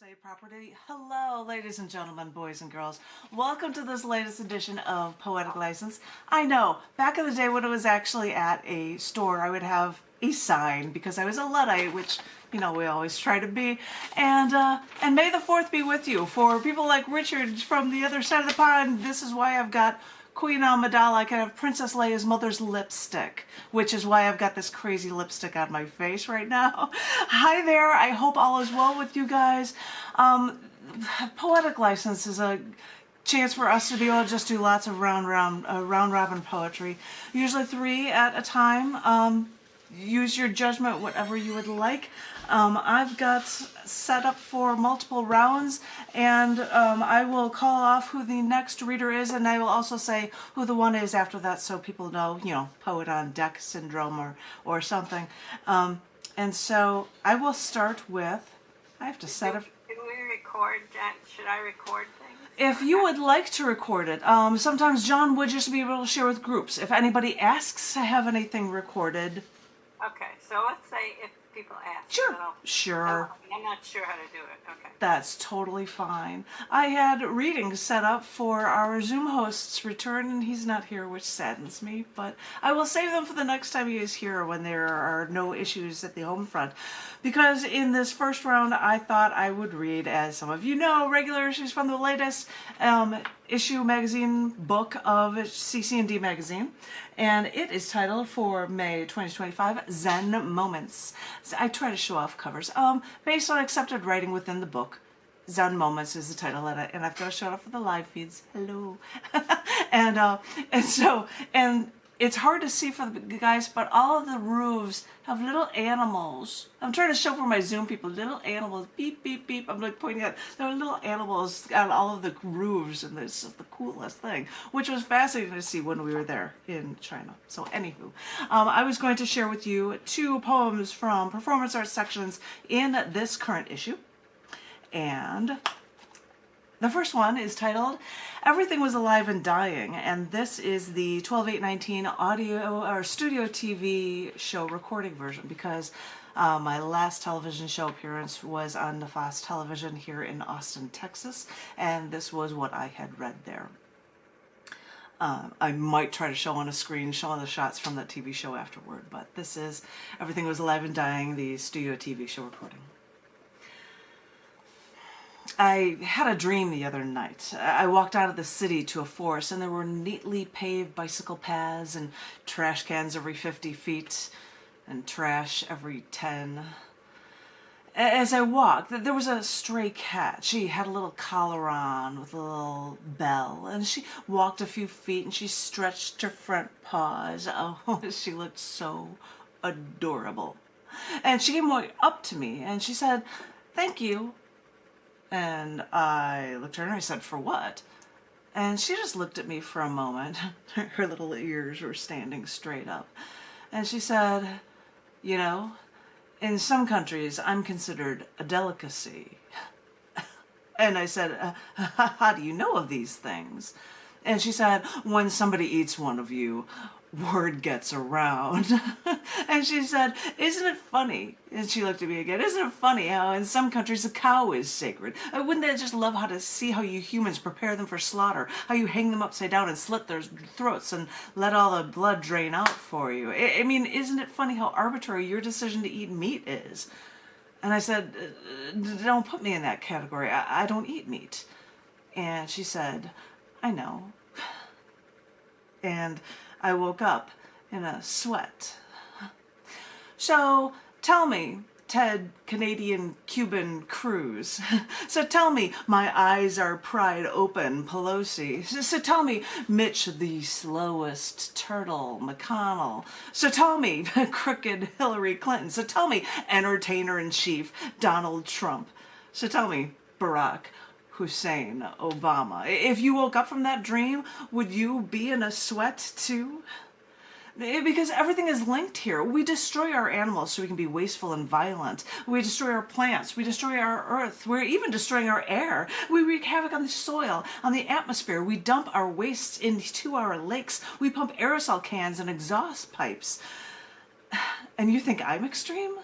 say property. Hello, ladies and gentlemen, boys and girls. Welcome to this latest edition of Poetic License. I know, back in the day when it was actually at a store, I would have a sign because I was a Luddite, which, you know, we always try to be. And may the 4th be with you. For people like Richard from the other side of the pond, this is why I've got Queen Amidala. I can have Princess Leia's mother's lipstick, which is why I've got this crazy lipstick on my face right now. Hi there, I hope all is well with you guys. Poetic License is a chance for us to be able to just do lots of round robin poetry, usually 3 at a time. Use your judgment, whatever you would like. I've got set up for multiple rounds, and I will call off who the next reader is, and I will also say who the one is after that so people know, you know, poet on deck syndrome or something. And so I will start with, I have to set up. Can we record that? Should I record things? If you would like to record it, sometimes John would just be able to share with groups. If anybody asks to have anything recorded. Okay, so let's say if people ask. Sure. Sure. I'm not sure how to do it. Okay. That's totally fine. I had readings set up for our Zoom host's return, and he's not here, which saddens me, but I will save them for the next time he is here when there are no issues at the home front. Because in this first round, I thought I would read, as some of you know, regular issues from the latest issue magazine book of cc&d magazine, and it is titled for May 2025, Zen Moments. So I try to show off covers. Based on accepted writing within the book, Zen Moments is the title, and I've got to show it off for the live feeds. Hello. and it's hard to see for the guys, but all of the roofs have little animals. I'm trying to show for my Zoom people, little animals, beep, beep, beep. I'm like pointing at, there are little animals on all of the roofs, and this is the coolest thing, which was fascinating to see when we were there in China. So anywho, I was going to share with you 2 poems from performance art sections in this current issue. And the first one is titled Everything Was Alive and Dying, and this is the 12/8/19 audio or studio TV show recording version, because my last television show appearance was on Nefas Television here in Austin, Texas, and this was what I had read there. I might try to show on a screen, show the shots from that TV show afterward, but this is Everything Was Alive and Dying, the studio TV show recording. I had a dream the other night. I walked out of the city to a forest, and there were neatly paved bicycle paths and trash cans every 50 feet and trash every 10. As I walked, there was a stray cat. She had a little collar on with a little bell, and she walked a few feet and she stretched her front paws. Oh, she looked so adorable. And she came up to me and she said, "Thank you." And I looked at her and I said, "For what?" And she just looked at me for a moment. Her little ears were standing straight up. And she said, "You know, in some countries I'm considered a delicacy." And I said, "How do you know of these things?" And she said, "When somebody eats one of you, word gets around." And she said, "Isn't it funny?" And she looked at me again. "Isn't it funny how in some countries a cow is sacred? Wouldn't they just love how to see how you humans prepare them for slaughter? How you hang them upside down and slit their throats and let all the blood drain out for you? I mean, isn't it funny how arbitrary your decision to eat meat is?" And I said, "Don't put me in that category. I don't eat meat." And she said, "I know." And I woke up in a sweat. So tell me, Ted Canadian Cuban Cruz. So tell me, my eyes are pried open Pelosi. So tell me, Mitch the slowest turtle McConnell. So tell me, crooked Hillary Clinton. So tell me, entertainer-in-chief Donald Trump. So tell me, Barack Hussein Obama. If you woke up from that dream, would you be in a sweat too? Because everything is linked here. We destroy our animals so we can be wasteful and violent. We destroy our plants. We destroy our earth. We're even destroying our air. We wreak havoc on the soil, on the atmosphere. We dump our wastes into our lakes. We pump aerosol cans and exhaust pipes. And you think I'm extreme?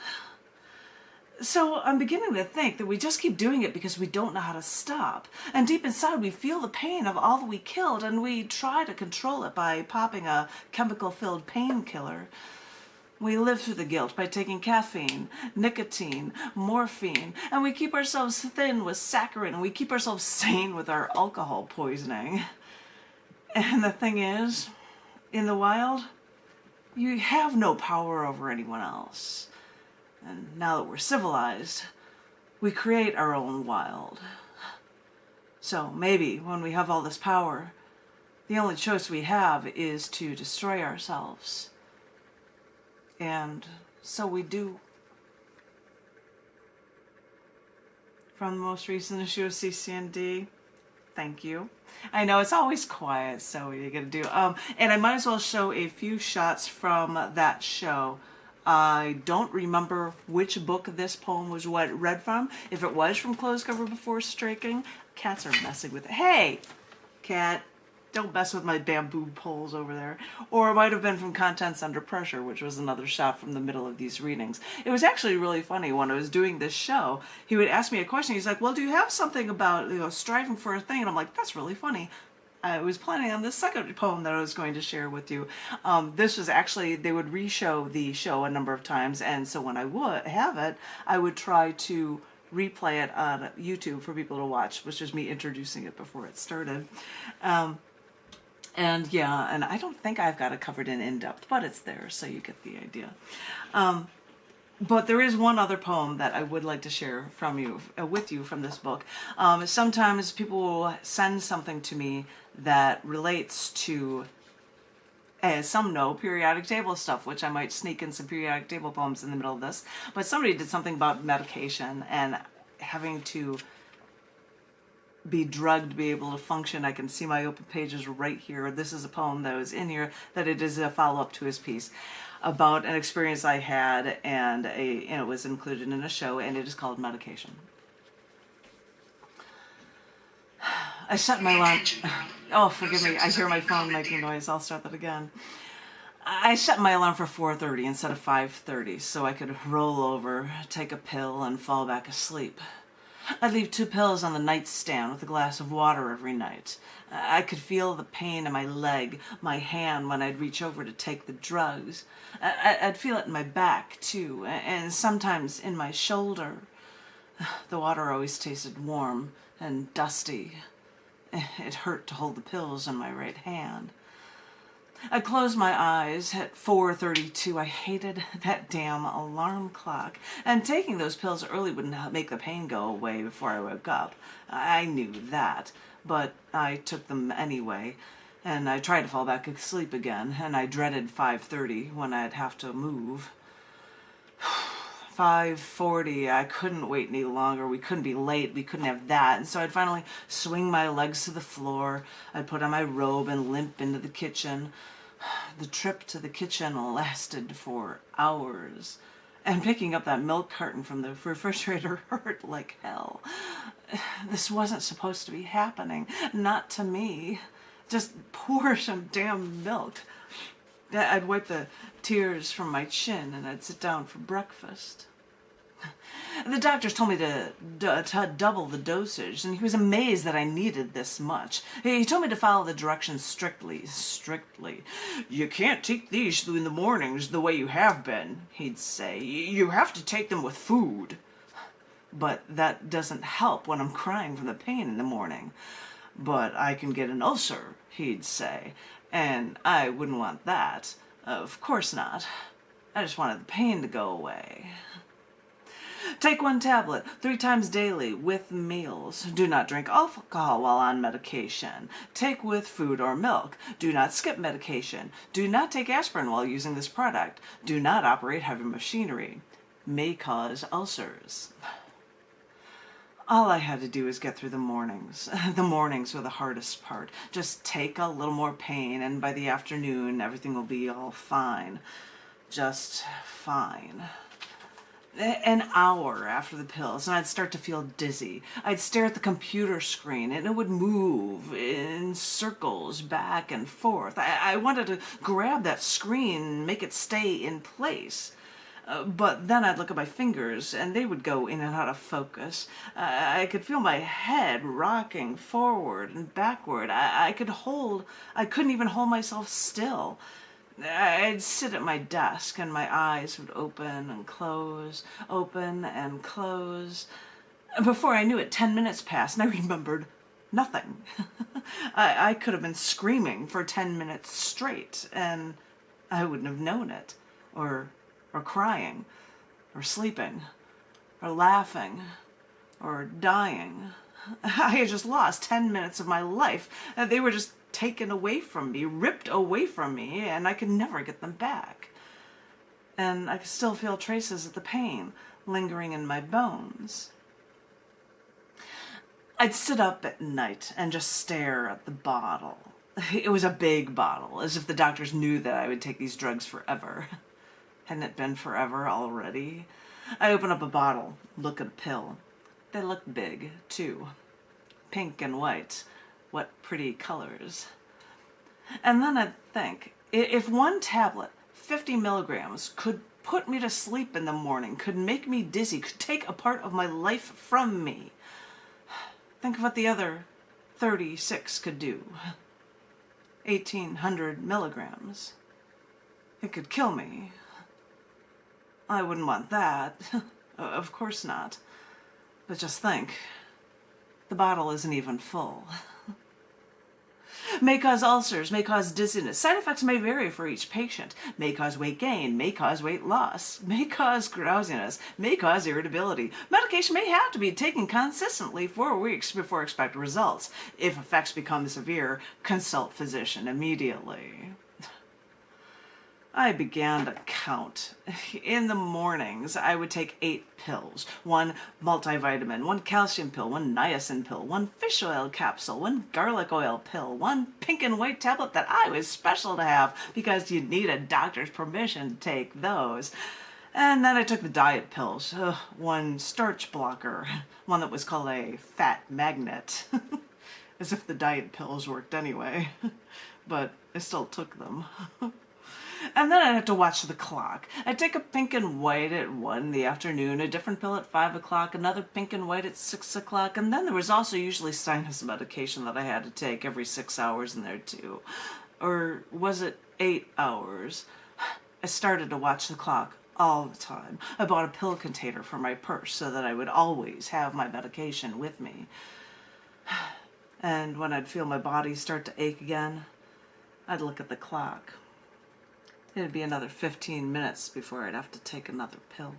So I'm beginning to think that we just keep doing it because we don't know how to stop. And deep inside, we feel the pain of all that we killed, and we try to control it by popping a chemical-filled painkiller. We live through the guilt by taking caffeine, nicotine, morphine, and we keep ourselves thin with saccharin, and we keep ourselves sane with our alcohol poisoning. And the thing is, in the wild, you have no power over anyone else. And now that we're civilized, we create our own wild. So maybe when we have all this power, the only choice we have is to destroy ourselves. And so we do. From the most recent issue of cc&d, thank you. I know it's always quiet, so what are you gonna do? And I might as well show a few shots from that show. I don't remember which book this poem was read from. If it was from Closed Cover Before Striking, cats are messing with it. Hey, cat, don't mess with my bamboo poles over there. Or it might have been from Contents Under Pressure, which was another shot from the middle of these readings. It was actually really funny when I was doing this show. He would ask me a question. He's like, well, do you have something about, striving for a thing? And I'm like, that's really funny. I was planning on this second poem that I was going to share with you. This was actually, they would re-show the show a number of times, and so when I would have it, I would try to replay it on YouTube for people to watch, which is me introducing it before it started. And yeah, and I don't think I've got it covered in depth, but it's there, so you get the idea. But there is one other poem that I would like to share from you, with you from this book. Sometimes people will send something to me that relates to, as some know, periodic table stuff, which I might sneak in some periodic table poems in the middle of this. But somebody did something about medication and having to be drugged to be able to function. I can see my open pages right here. This is a poem that was in here, that it is a follow-up to his piece about an experience I had, and it was included in a show, and it is called Medication. I set my alarm. Oh, forgive me. I hear my phone making noise. I'll start that again. I set my alarm for 4:30 instead of 5:30 so I could roll over, take a pill, and fall back asleep. I'd leave 2 pills on the nightstand with a glass of water every night. I could feel the pain in my leg, my hand when I'd reach over to take the drugs. I'd feel it in my back, too, and sometimes in my shoulder. The water always tasted warm and dusty. It hurt to hold the pills in my right hand. I closed my eyes at 4:32. I hated that damn alarm clock. And taking those pills early wouldn't make the pain go away before I woke up. I knew that. But I took them anyway. And I tried to fall back asleep again. And I dreaded 5:30 when I'd have to move. 5:40, I couldn't wait any longer. We couldn't be late. We couldn't have that. And so I'd finally swing my legs to the floor. I'd put on my robe and limp into the kitchen. The trip to the kitchen lasted for hours. And picking up that milk carton from the refrigerator hurt like hell. This wasn't supposed to be happening. Not to me. Just pour some damn milk. I'd wipe the tears from my chin and I'd sit down for breakfast. The doctors told me to double the dosage, and he was amazed that I needed this much. He told me to follow the directions strictly. You can't take these in the mornings the way you have been, he'd say. You have to take them with food. But that doesn't help when I'm crying from the pain in the morning. But I can get an ulcer, he'd say, and I wouldn't want that. Of course not. I just wanted the pain to go away. Take 1 tablet 3 times daily with meals. Do not drink alcohol while on medication. Take with food or milk. Do not skip medication. Do not take aspirin while using this product. Do not operate heavy machinery. May cause ulcers. All I had to do was get through the mornings. The mornings were the hardest part. Just take a little more pain, and by the afternoon, everything will be all fine. Just fine. An hour after the pills, and I'd start to feel dizzy. I'd stare at the computer screen, and it would move in circles back and forth. I wanted to grab that screen and make it stay in place. But then I'd look at my fingers, and they would go in and out of focus. I could feel my head rocking forward and backward. I couldn't even hold myself still. I'd sit at my desk, and my eyes would open and close, open and close. Before I knew it, 10 minutes passed, and I remembered nothing. I could have been screaming for 10 minutes straight, and I wouldn't have known it, or crying, or sleeping, or laughing, or dying. I had just lost 10 minutes of my life. They were just taken away from me, ripped away from me, and I could never get them back. And I could still feel traces of the pain lingering in my bones. I'd sit up at night and just stare at the bottle. It was a big bottle, as if the doctors knew that I would take these drugs forever. Hadn't it been forever already? I open up a bottle, look at a pill. They look big, too. Pink and white. What pretty colors. And then I'd think, if one tablet, 50 milligrams, could put me to sleep in the morning, could make me dizzy, could take a part of my life from me, think of what the other 36 could do. 1,800 milligrams. It could kill me. I wouldn't want that. Of course not. But just think, the bottle isn't even full. May cause ulcers, may cause dizziness. Side effects may vary for each patient. May cause weight gain, may cause weight loss, may cause drowsiness, may cause irritability. Medication may have to be taken consistently for weeks before expected results. If effects become severe, consult physician immediately. I began to count. In the mornings, I would take 8 pills. 1 multivitamin, 1 calcium pill, 1 niacin pill, 1 fish oil capsule, 1 garlic oil pill, 1 pink and white tablet that I was special to have because you'd need a doctor's permission to take those. And then I took the diet pills. 1 starch blocker, one that was called a fat magnet. As if the diet pills worked anyway. But I still took them. And then I'd have to watch the clock. I'd take a pink and white at 1 in the afternoon, a different pill at 5 o'clock, another pink and white at 6 o'clock, and then there was also usually sinus medication that I had to take every 6 hours in there too. Or was it 8 hours? I started to watch the clock all the time. I bought a pill container for my purse so that I would always have my medication with me. And when I'd feel my body start to ache again, I'd look at the clock. It'd be another 15 minutes before I'd have to take another pill.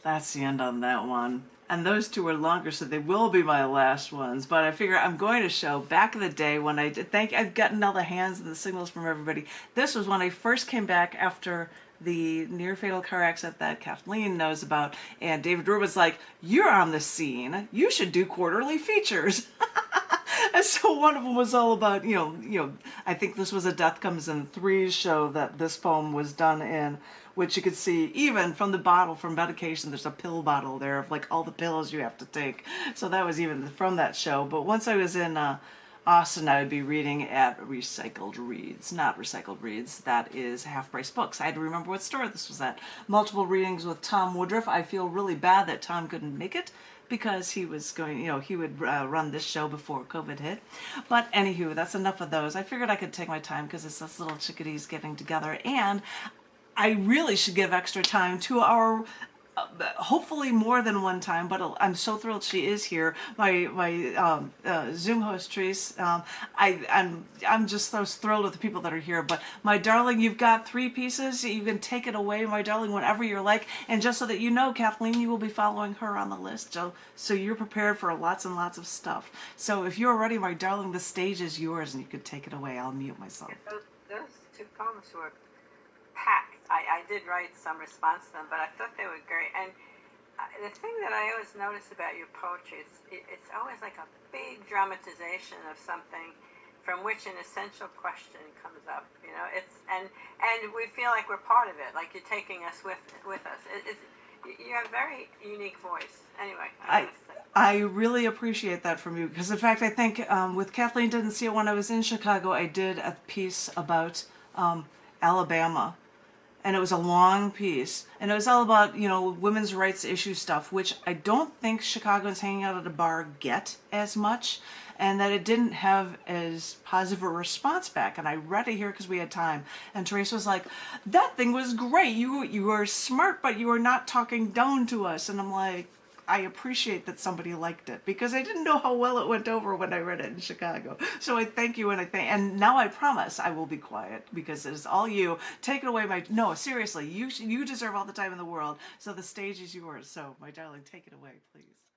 That's the end on that one. And those 2 are longer, so they will be my last ones. But I figure I'm going to show back in the day when I've gotten all the hands and the signals from everybody. This was when I first came back after the near-fatal car accident that Kathleen knows about. And David Drew was like, "You're on the scene. You should do quarterly features." And so one of them was all about, I think this was a Death Comes in Threes show that this poem was done in, which you could see even from the bottle for medication. There's a pill bottle there of like all the pills you have to take. So that was even from that show. But once I was in Austin, I would be reading at Recycled Reads. Not Recycled Reads, that is Half Price Books. I had to remember what store this was at. Multiple readings with Tom Woodruff. I feel really bad that Tom couldn't make it, because he was going, he would run this show before COVID hit. But anywho, that's enough of those. I figured I could take my time because it's us little chickadees getting together. And I really should give extra time to our, hopefully more than one time, but I'm so thrilled she is here. My Zoom host, Therese. I'm just so thrilled with the people that are here. But my darling, you've got 3 pieces. You can take it away, my darling, whenever you're like. And just so that you know, Kathleen, you will be following her on the list. So you're prepared for lots and lots of stuff. So if you're ready, my darling, the stage is yours, and you could take it away. I'll mute myself. Those 2 poems were packed. I did write some response to them, but I thought they were great. And the thing that I always notice about your poetry is it's always like a big dramatization of something from which an essential question comes up. And we feel like we're part of it, like you're taking us with us. You have a very unique voice. Anyway, I really appreciate that from you, because in fact I think with Kathleen Didn't See It when I was in Chicago, I did a piece about Alabama. And it was a long piece, and it was all about, women's rights issue stuff, which I don't think Chicagoans hanging out at a bar get as much, and that it didn't have as positive a response back. And I read it here because we had time, and Teresa was like, that thing was great, you are smart, but you are not talking down to us. And I'm like, I appreciate that somebody liked it, because I didn't know how well it went over when I read it in Chicago. So I thank you, and now I promise I will be quiet, because it is all you. Take it away, no, seriously, you deserve all the time in the world. So the stage is yours. So my darling, take it away, please.